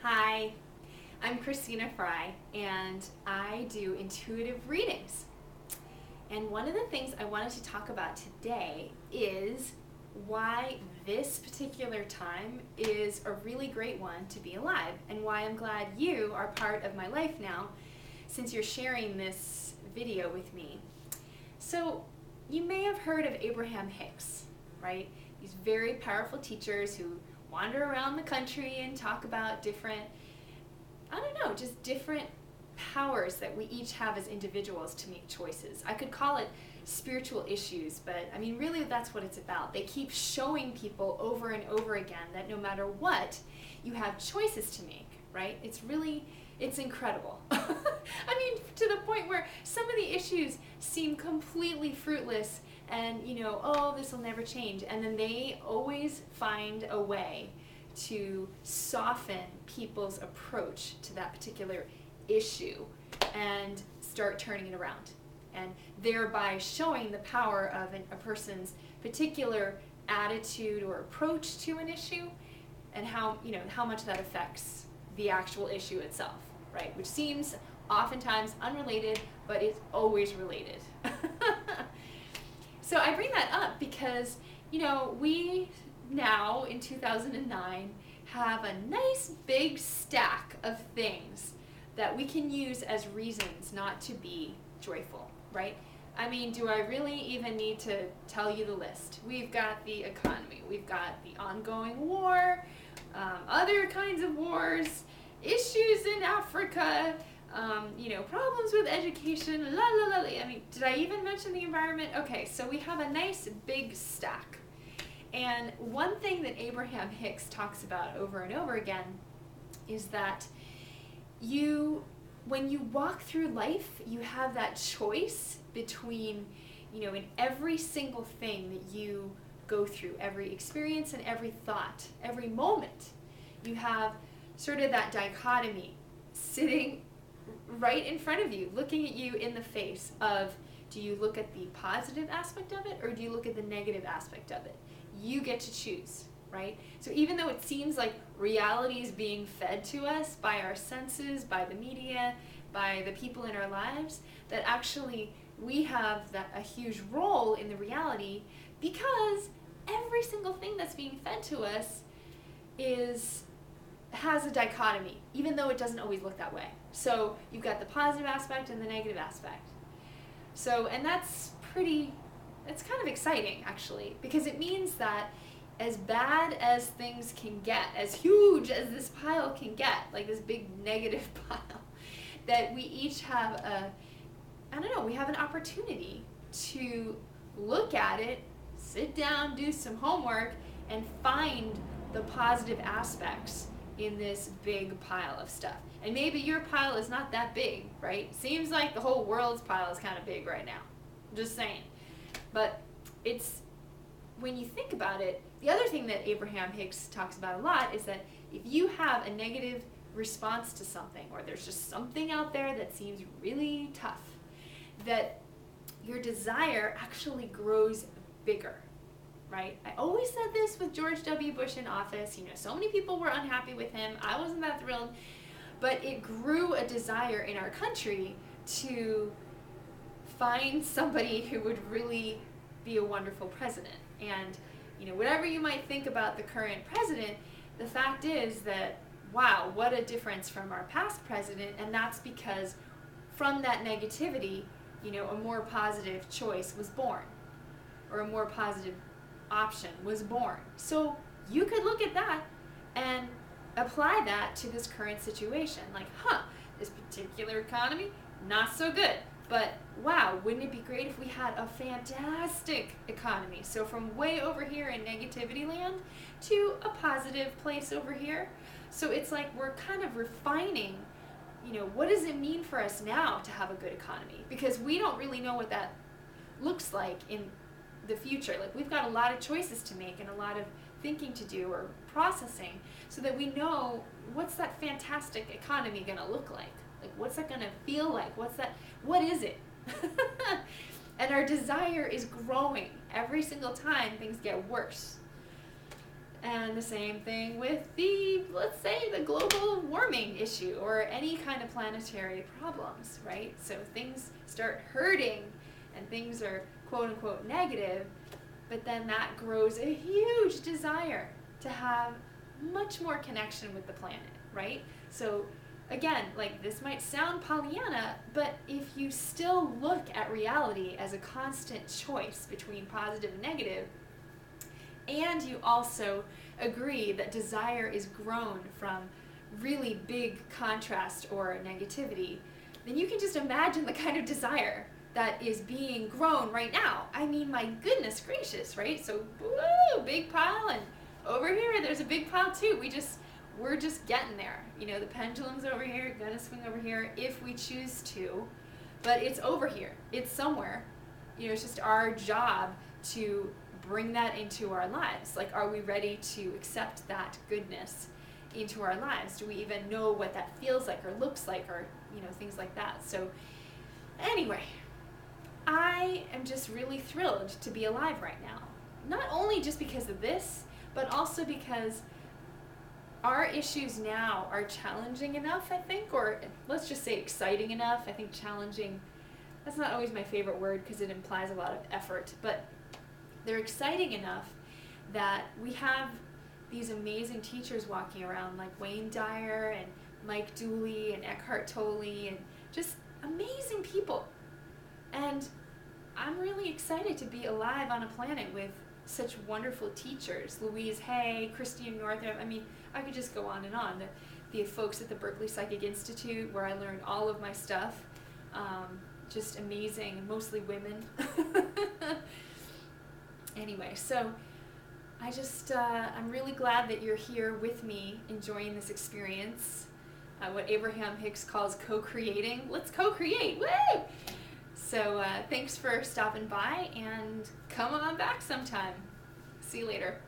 Hi, I'm Christina Fry, and I do intuitive readings. And one of the things I wanted to talk about today is why this particular time is a really great one to be alive, and why I'm glad you are part of my life now since you're sharing this video with me. So, you may have heard of Abraham-Hicks, right? These very powerful teachers who wander around the country and talk about different, just different powers that we each have as individuals to make choices. I could call it spiritual issues, but I mean, really that's what it's about. They keep showing people over and over again that no matter what, you have choices to make, right? It's incredible. I mean, to the point where some of the issues seem completely fruitless and, oh, this will never change. And then they always find a way to soften people's approach to that particular issue and start turning it around. And thereby showing the power of a person's particular attitude or approach to an issue and how much that affects the actual issue itself, right? Which seems oftentimes unrelated, but it's always related. So I bring that up because, we now in 2009 have a nice big stack of things that we can use as reasons not to be joyful, right? I mean, do I really even need to tell you the list? We've got the economy, we've got the ongoing war, other kinds of wars, issues in Africa, problems with education, la la la. I mean, did I even mention the environment? Okay, so we have a nice big stack. And one thing that Abraham-Hicks talks about over and over again is that when you walk through life, you have that choice between, in every single thing that you go through, every experience and every thought, every moment, you have sort of that dichotomy sitting right in front of you, looking at you in the face of, do you look at the positive aspect of it or do you look at the negative aspect of it? You get to choose, right? So even though it seems like reality is being fed to us by our senses, by the media, by the people in our lives, that actually we have a huge role in the reality, because every single thing that's being fed to us has a dichotomy, even though it doesn't always look that way. So you've got the positive aspect and the negative aspect. So, and it's kind of exciting actually, because it means that as bad as things can get, as huge as this pile can get, like this big negative pile, that we each have we have an opportunity to look at it, sit down, do some homework, and find the positive aspects in this big pile of stuff. And maybe your pile is not that big, right? Seems like the whole world's pile is kind of big right now. Just saying. But when you think about it, the other thing that Abraham-Hicks talks about a lot is that if you have a negative response to something, or there's just something out there that seems really tough, that your desire actually grows bigger, right? I always said this with George W. Bush in office. So many people were unhappy with him. I wasn't that thrilled. But it grew a desire in our country to find somebody who would really be a wonderful president. And, whatever you might think about the current president, the fact is that, wow, what a difference from our past president. And that's because from that negativity, a more positive choice was born, or a more positive option was born. So you could look at that and apply that to this current situation. Like, this particular economy, not so good. But wow, wouldn't it be great if we had a fantastic economy? So from way over here in negativity land to a positive place over here. So it's like we're kind of refining, what does it mean for us now to have a good economy? Because we don't really know what that looks like in the future. Like, we've got a lot of choices to make and a lot of thinking to do or processing, so that we know, what's that fantastic economy going to look like? Like, what's that going to feel like? What is it? And our desire is growing every single time things get worse. And the same thing with the, let's say, the global warming issue or any kind of planetary problems, right? So things start hurting and things are quote unquote negative, but then that grows a huge desire to have much more connection with the planet, right? So again, like this might sound Pollyanna, but if you still look at reality as a constant choice between positive and negative, and you also agree that desire is grown from really big contrast or negativity, then you can just imagine the kind of desire that is being grown right now. I mean, my goodness gracious, right? So, woo, big pile, and over here there's a big pile too. We're just getting there. You know, the pendulum's over here, gonna swing over here if we choose to, but it's over here. It's somewhere. You know, it's just our job to bring that into our lives. Like, are we ready to accept that goodness into our lives? Do we even know what that feels like or looks like, or, you know, things like that? So anyway, I am just really thrilled to be alive right now. Not only just because of this, but also because our issues now are challenging enough, I think, or let's just say exciting enough. I think challenging, that's not always my favorite word because it implies a lot of effort, but they're exciting enough that we have these amazing teachers walking around like Wayne Dyer and Mike Dooley and Eckhart Tolle and just amazing people. And I'm really excited to be alive on a planet with such wonderful teachers. Louise Hay, Christine Northrup. I mean, I could just go on and on. The folks at the Berkeley Psychic Institute, where I learned all of my stuff. Just amazing, mostly women. Anyway, so I just, I'm really glad that you're here with me enjoying this experience. What Abraham-Hicks calls co-creating. Let's co-create, woo! So thanks for stopping by and come on back sometime. See you later.